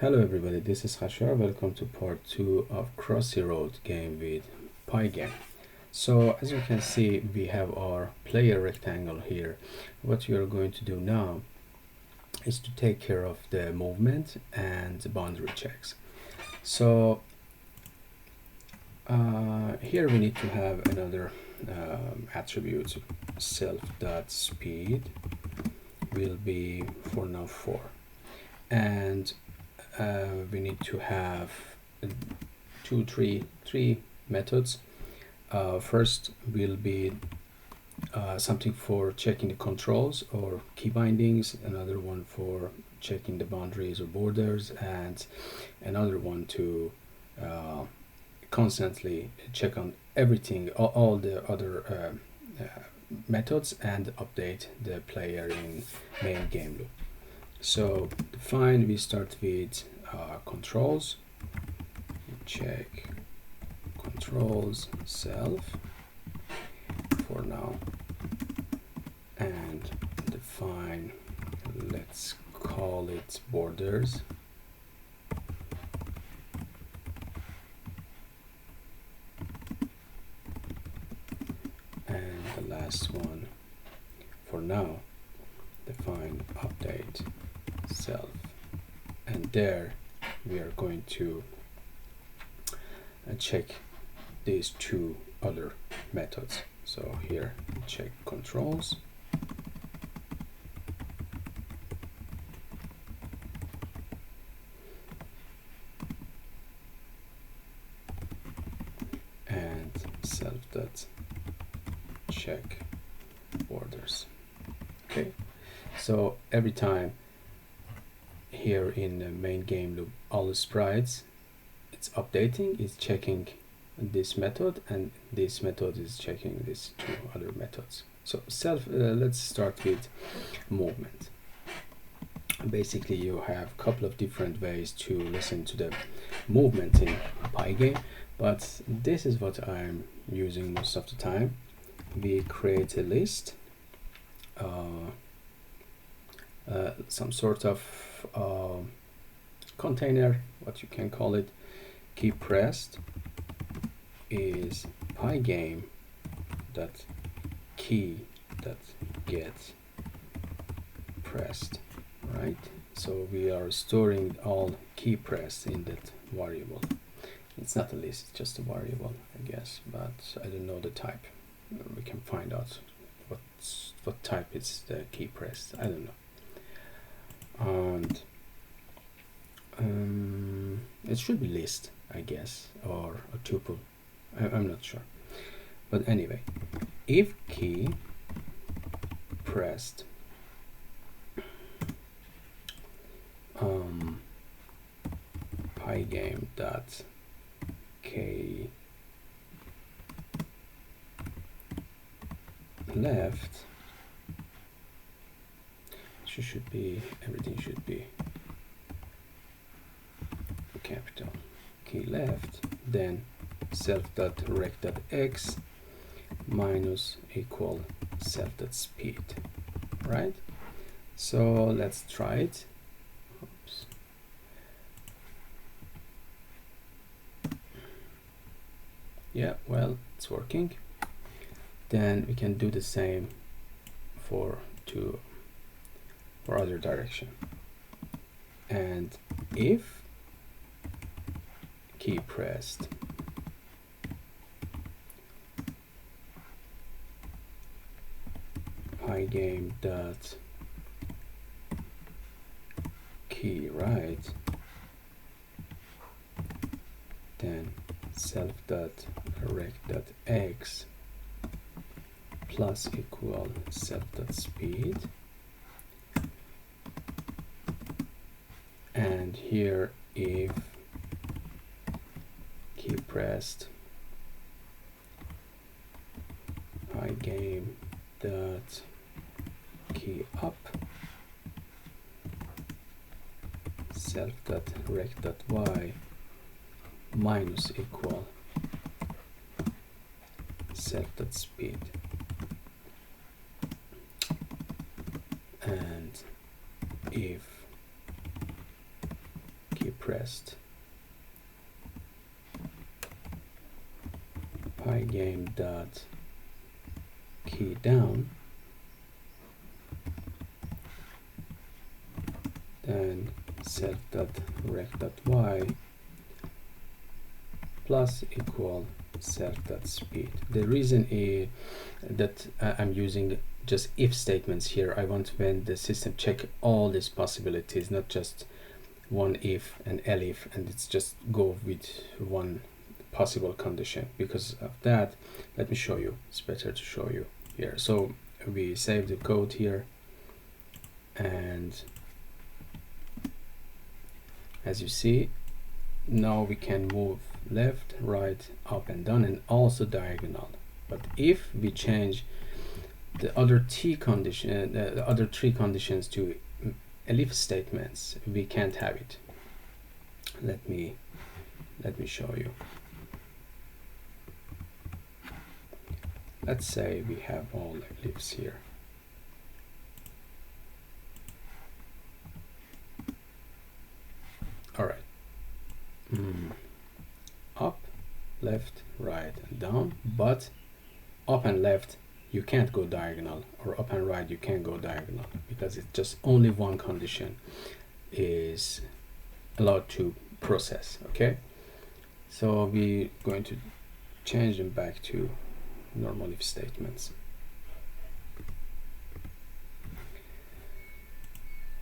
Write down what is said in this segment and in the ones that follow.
Hello everybody, this is Hashar. Welcome to part 2 of Crossy Road game with Pygame. So as you can see, we have our player rectangle here. What we are going to do now is to take care of the movement and the boundary checks. So here we need to have another attribute. Self.speed will be for now 4, and we need to have three methods. First will be something for checking the controls or key bindings, another one for checking the boundaries or borders, and another one to constantly check on everything, all the other methods, and update the player in main game loop. So define, we start with controls, check controls self for now, and define, let's call it borders, and the last one for now, define update self, and there we are going to check these two other methods. So here check controls, and self.check borders. Okay, so every time here in the main game loop, all the sprites it's updating, it's checking this method, and this method is checking these two other methods. So let's start with movement. Basically you have a couple of different ways to listen to the movement in Pygame, but this is what I'm using most of the time. We create a list, some sort of container, what you can call it. Key pressed is pygame dot key dot get pressed, right? So we are storing all key pressed in that variable. It's not a list, it's just a variable, I guess, but I don't know the type. We can find out what type is the key pressed. I don't know. And it should be list, I guess, or a tuple. I'm not sure. But anyway, if key pressed pygame dot k left, should be, everything should be capital. Key left, then self.rect.x minus equal self.speed, right? So let's try it. Oops. Yeah, well, it's working. Then we can do the same for other direction. And if key pressed pygame dot key right, then self dot rect dot x plus equal self dot speed, and here if key pressed pygame dot key up self dot rect dot y minus equal self dot speed, and if key pressed pygame dot key down, then self dot rect dot y plus equal self dot speed. The reason is that I'm using just if statements here. I want when the system check all these possibilities, not just one if and elif, and it's just go with one possible condition. Because of that, let me show you. It's better to show you here. So we save the code here, and as you see, now we can move left, right, up and down, and also diagonal. But if we change the other three conditions to elif statements, we can't have it. Let me show you. Let's say we have all elifs here. All right. Up, left, right, and down, but up and left you can't go diagonal, or up and right you can't go diagonal, because it's just only one condition is allowed to process. Okay, so we're going to change them back to normal if statements.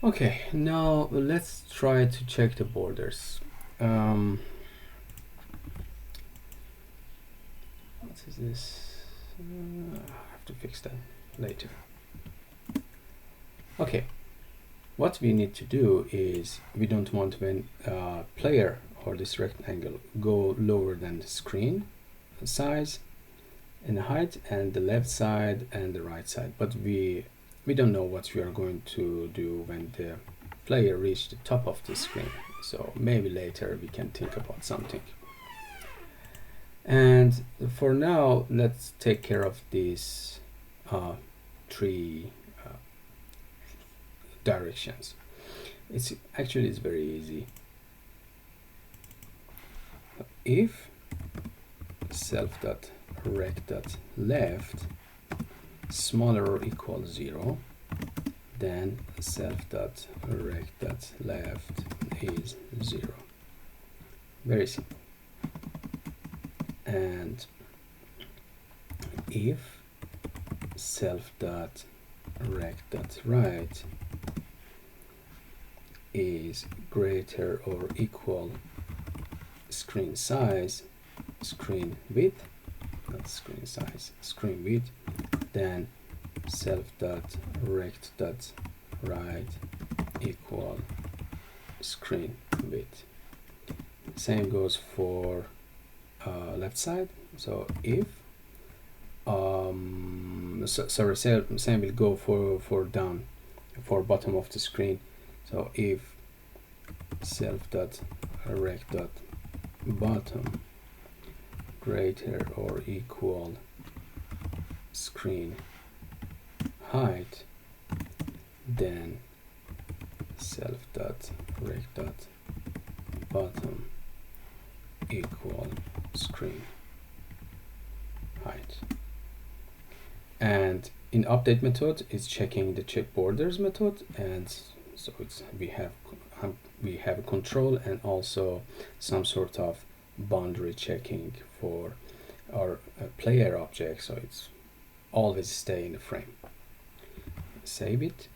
Okay, now let's try to check the borders. What is this? I have to fix that later. Okay, what we need to do is we don't want when player or this rectangle go lower than the screen size and the height, and the left side and the right side, but we don't know what we are going to do when the player reach the top of the screen. So maybe later we can think about something. And for now, let's take care of these three directions. It's very easy. If self dot rect dot left smaller or equal 0, then self dot rect dot left is 0. Very simple. And if self dot rect dot right is greater or equal screen size, screen width, not screen size, screen width, then self dot rect dot right equal screen width. Same goes for left side. So if same will go for down, for bottom of the screen. So if self dot rect dot bottom greater or equal screen height, then self dot rect dot bottom equal screen height. And in update method is checking the check borders method, and so it's we have a control and also some sort of boundary checking for our player object, so it's always stay in the frame. Save it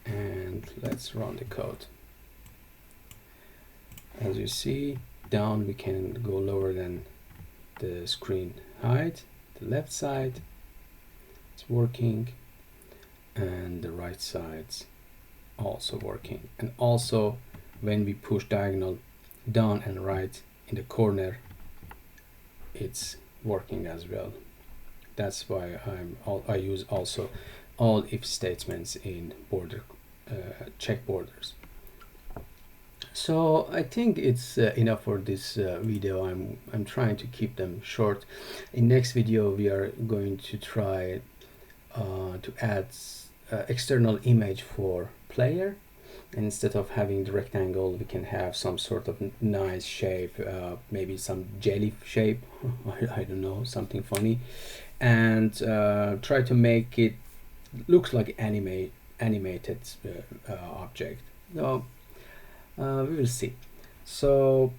and let's run the code. As you see, down we can go lower than the screen height. The left side it's working, and the right side's also working. And also when we push diagonal down and right in the corner, it's working as well. That's why I use also all if statements in border check borders. So I think it's enough for this video. I'm trying to keep them short. In next video we are going to try to add external image for player, and instead of having the rectangle, we can have some sort of nice shape, maybe some jelly shape. I don't know, something funny, and try to make it looks like animated object. So we will see. So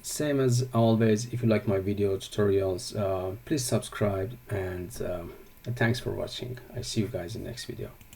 same as always, if you like my video tutorials, please subscribe, and thanks for watching. I see you guys in the next video.